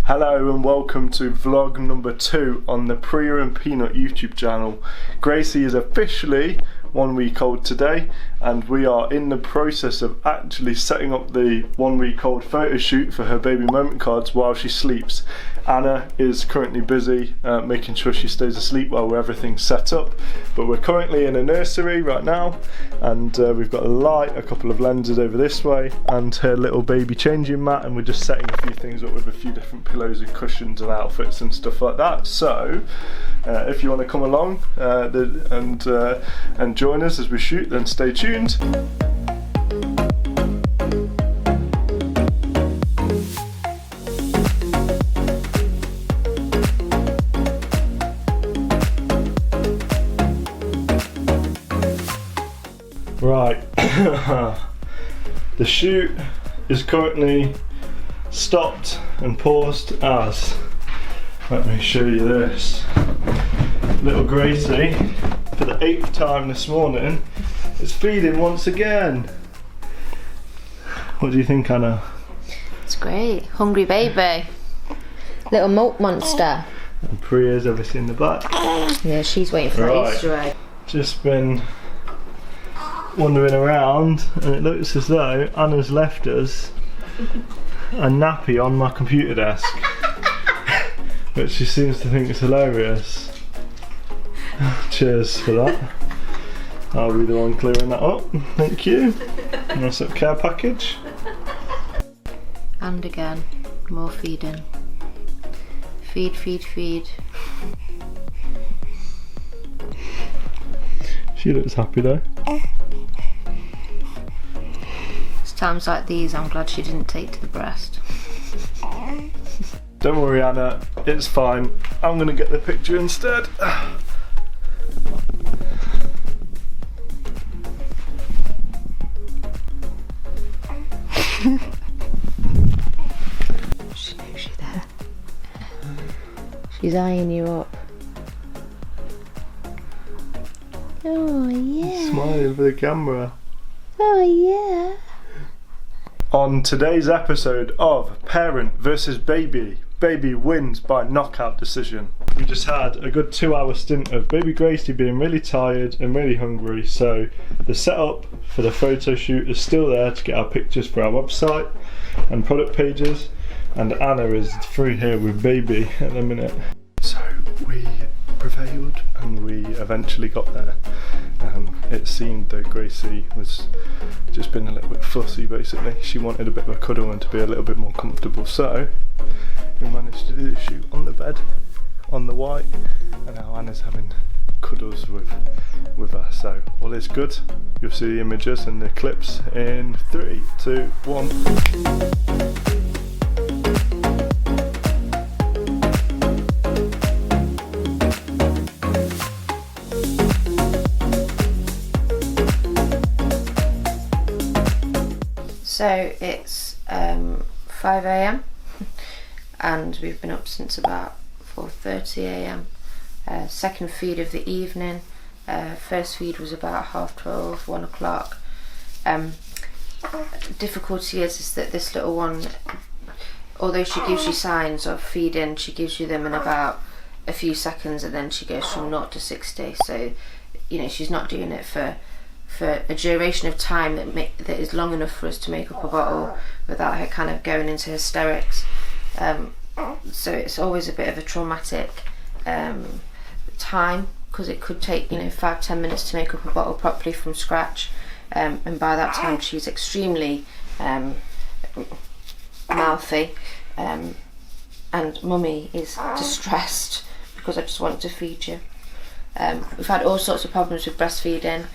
Hello and welcome to vlog number 2 on the Priya and Peanut YouTube channel. Gracie is officially 1 week old today and we are in the process of actually setting up the 1 week old photo shoot for her baby moment cards while she sleeps. Anna is currently busy making sure she stays asleep while everything's set up, but we're currently in a nursery right now and we've got a light, a couple of lenses over this way and her little baby changing mat, and we're just setting a few things up with a few different pillows and cushions and outfits and stuff like that. So if you want to come along and join us as we shoot, then stay tuned. Right, the shoot is currently stopped and paused as, let me show you this, little Gracie, for the 8th time this morning, is feeding once again. What do you think, Anna? It's great, hungry baby, little milk monster. And Priya's obviously in the back. Yeah, she's waiting for the Easter egg. Just been wandering around and it looks as though Anna's left us a nappy on my computer desk, which she seems to think is hilarious. Cheers for that. I'll be the one clearing that up. Thank you. Nice little care package. And again, more feeding. Feed, feed, feed. She looks happy though. It's times like these I'm glad she didn't take to the breast. Don't worry, Anna, it's fine. I'm gonna get the picture instead. She knows you're there. She's eyeing you up. Oh yeah. Smiling for the camera. Oh yeah. On today's episode of Parent versus Baby, baby wins by knockout decision. We just had a good 2-hour stint of baby Gracie being really tired and really hungry, so the setup for the photo shoot is still there to get our pictures for our website and product pages, and Anna is through here with baby at the minute. So we prevailed and we eventually got there. It seemed that Gracie was just being a little bit fussy basically. She wanted a bit of a cuddle and to be a little bit more comfortable, so we managed to do the shoot on the bed, on the white, and now Anna's having cuddles with her, so all is good. You'll see the images and the clips in 3, 2, 1. So it's 5 AM and we've been up since about 4:30 AM. Second feed of the evening. First feed was about 12:30, 1 o'clock. Difficulty is that this little one, although she gives you signs of feeding, she gives you them in about a few seconds and then she goes from 0 to 60. So, you know, she's not doing it for a duration of time that is long enough for us to make up a bottle without her kind of going into hysterics. So it's always a bit of a traumatic time, because it could take 5-10 minutes to make up a bottle properly from scratch, and by that time she's extremely mouthy, and mummy is distressed because I just want to feed you. We've had all sorts of problems with breastfeeding.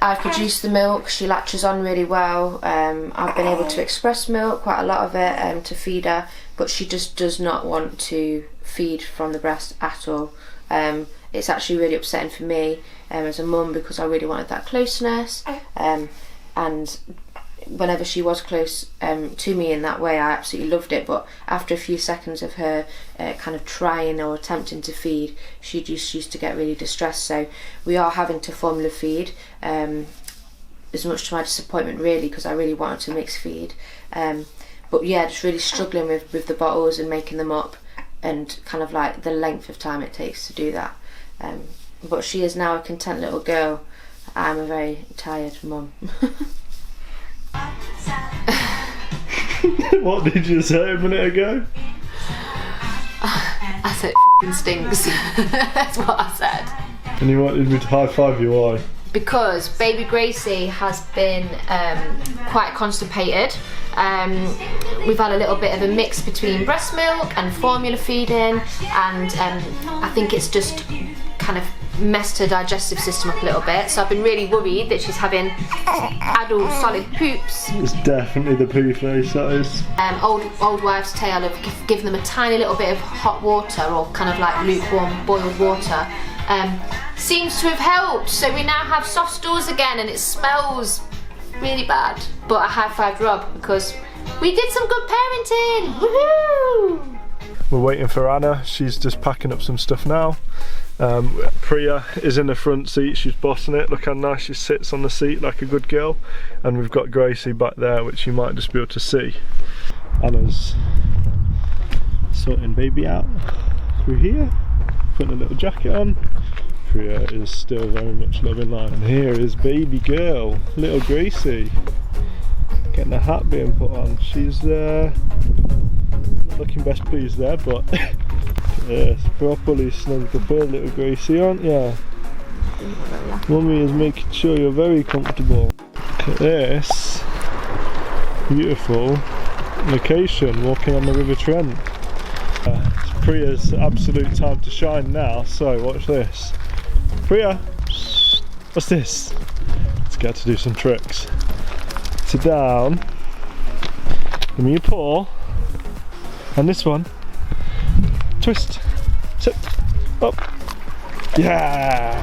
I produce the milk, she latches on really well. I've been able to express milk, quite a lot of it, to feed her, but she just does not want to feed from the breast at all. It's actually really upsetting for me as a mum, because I really wanted that closeness, and whenever she was close to me in that way, I absolutely loved it. But after a few seconds of her kind of trying or attempting to feed, she just used to get really distressed. So we are having to formula feed, as much to my disappointment really, because I really wanted to mix feed. But yeah, just really struggling with the bottles and making them up, and kind of like the length of time it takes to do that. But she is now a content little girl. I'm a very tired mum. What did you say a minute ago? I said it stinks. That's what I said. And you wanted me to high five you, why? Because baby Gracie has been quite constipated. We've had a little bit of a mix between breast milk and formula feeding, and I think it's just kind of messed her digestive system up a little bit. So I've been really worried that she's having adult solid poops. It's definitely the poo face, that is. Old wives' tale of giving them a tiny little bit of hot water, or kind of like lukewarm boiled water. Seems to have helped, so we now have soft stools again, and it smells really bad. But I high-fived Rob because we did some good parenting. Woohoo! We're waiting for Anna. She's just packing up some stuff now. Priya is in the front seat. She's bossing it. Look how nice she sits on the seat like a good girl. And we've got Gracie back there, which you might just be able to see. Anna's sorting baby out through here, putting a little jacket on. Priya is still very much loving life. And here is baby girl, little Gracie, getting a hat being put on. She's not looking best pleased there, but yes, properly snugged up her little Gracie, aren't ya? Mummy is making sure you're very comfortable. Look at this beautiful location, walking on the River Trent. It's Priya's absolute time to shine now, so watch this. Priya, what's this? Let's get to do some tricks. Sit down, give me your paw, and this one, twist, sit, up, yeah,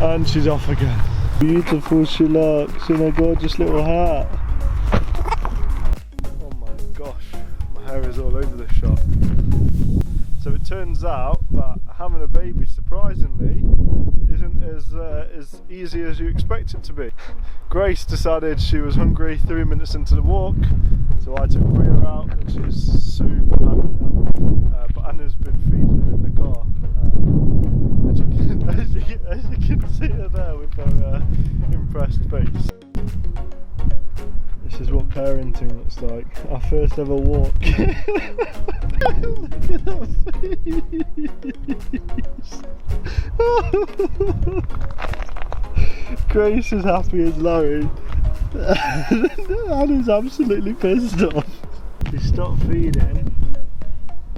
and she's off again. Beautiful she looks in a gorgeous little hat. Oh my gosh, my hair is all over the shop. So it turns out that having a baby, surprisingly, isn't as easy as you expect it to be. Grace decided she was hungry 3 minutes into the walk, so I took Priya out, and she's super happy now. But Anna's been feeding her in the car. As you can see her there with her impressed face. This is what parenting looks like. Our first ever walk. Look at that face. Grace is happy as Larry. Anna's absolutely pissed off. She stopped feeding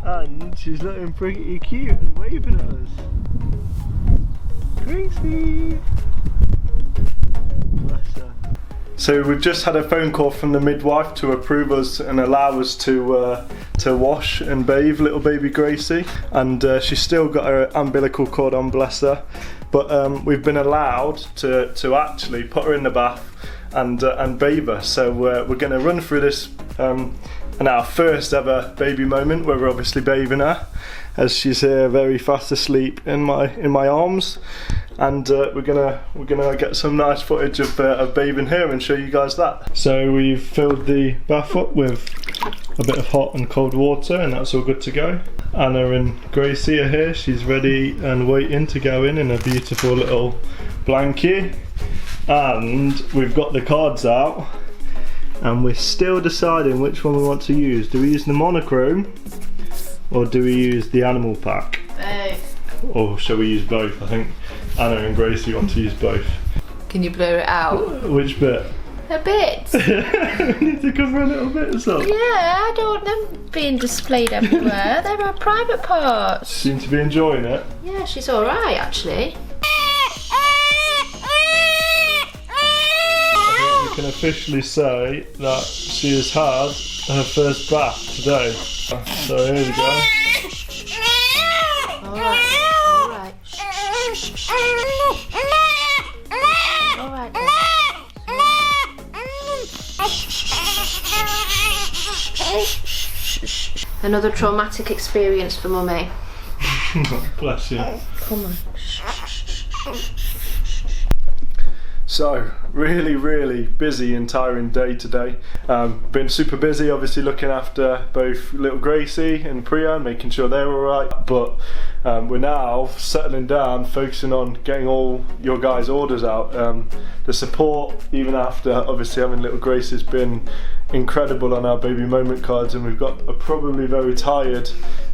and she's looking pretty cute and waving at us. Gracie! Bless her. So we've just had a phone call from the midwife to approve us and allow us to wash and bathe little baby Gracie, and she's still got her umbilical cord on, bless her, but we've been allowed to actually put her in the bath and bathe her. So we're going to run through this and our first ever baby moment where we're obviously bathing her as she's here very fast asleep in my arms, and we're gonna get some nice footage of bathing her and show you guys that. So we've filled the bath up with a bit of hot and cold water, and that's all good to go. Anna and Gracie are here. She's ready and waiting to go in a beautiful little blankie, and we've got the cards out and we're still deciding which one we want to use. Do we use the monochrome or do we use the animal pack? Both. Or shall we use both? I think Anna and Gracie want to use both. Can you blur it out? Which bit? A bit. We need to cover a little bit or something. Yeah, I don't want them being displayed everywhere. They're our private parts. Seem to be enjoying it. Yeah, she's alright actually. I can officially say that she has had her first bath today. So here we go. Alright. Alright. Another traumatic experience for Mummy. Bless you. Come on. So, really busy and tiring day today. Been super busy, obviously looking after both little Gracie and Priya, making sure they're alright, but we're now settling down, focusing on getting all your guys' orders out. The support, even after obviously having little Grace, has been incredible on our baby moment cards, and we've got a probably very tired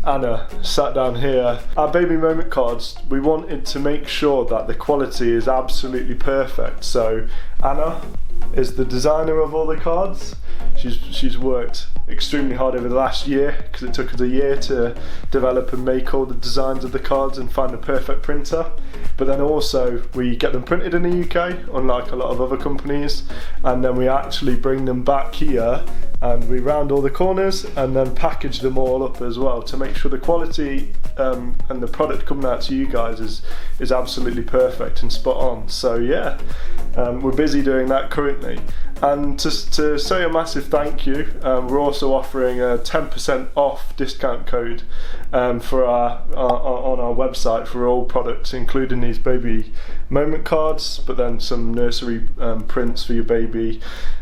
Anna sat down here. Our baby moment cards, we wanted to make sure that the quality is absolutely perfect. So Anna is the designer of all the cards. She's worked extremely hard over the last year, because it took us a year to develop and make all the designs of the cards and find the perfect printer. But then also we get them printed in the UK, unlike a lot of other companies, and then we actually bring them back here and we round all the corners and then package them all up as well to make sure the quality and the product coming out to you guys is absolutely perfect and spot on. So yeah, we're busy doing that currently. And just to say a massive thank you, we're also offering a 10% off discount code for on our website for all products, including these baby moment cards, but then some nursery prints for your baby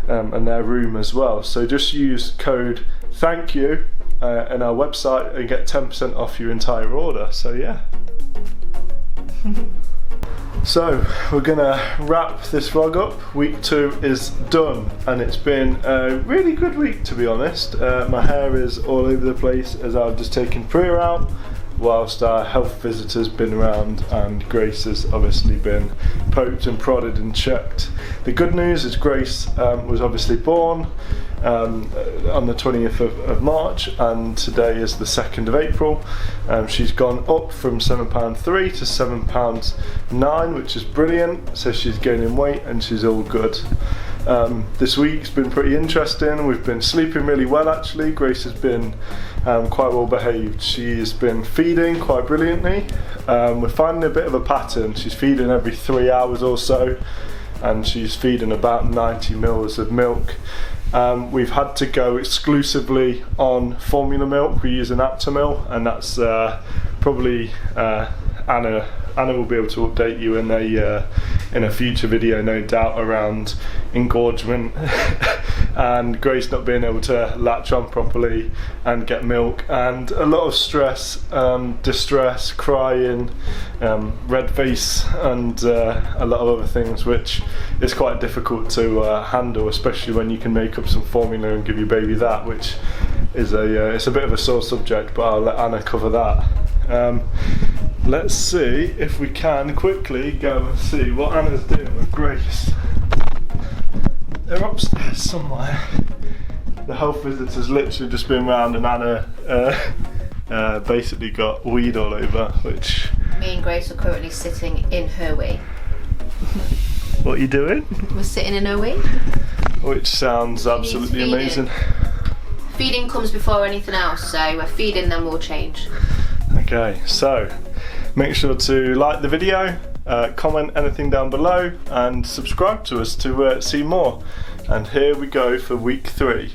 and their room as well. So just use code THANKYOU in our website and get 10% off your entire order. So yeah. So we're gonna wrap this vlog up. Week 2 is done, and it's been a really good week, to be honest. My hair is all over the place as I've just taken Priya out, whilst our health visitor's been around and Grace has obviously been poked and prodded and checked. The good news is Grace was obviously born on the 20th of March, and today is the 2nd of April. She's gone up from £7.3 to £7.9, which is brilliant, so she's gaining weight and she's all good. This week's been pretty interesting. We've been sleeping really well actually. Grace has been quite well behaved. She's been feeding quite brilliantly. We're finding a bit of a pattern. She's feeding every 3 hours or so, and she's feeding about 90 mils of milk. We've had to go exclusively on formula milk. We use an Aptamil, and that's probably Anna will be able to update you in a future video, no doubt, around engorgement and Grace not being able to latch on properly and get milk, and a lot of stress, distress, crying, red face, and a lot of other things, which is quite difficult to handle, especially when you can make up some formula and give your baby that, which is it's a bit of a sore subject, but I'll let Anna cover that. Let's see if we can quickly go and see what Anna's doing with Grace. They're upstairs somewhere. The health visitor's literally just been round, and Anna basically got weed all over, which... Me and Grace are currently sitting in her wee. What are you doing? We're sitting in her wee. Which sounds absolutely amazing. Feeding comes before anything else, so we're feeding, then we'll change. Okay, so make sure to like the video, comment anything down below, and subscribe to us to see more. And here we go for week 3.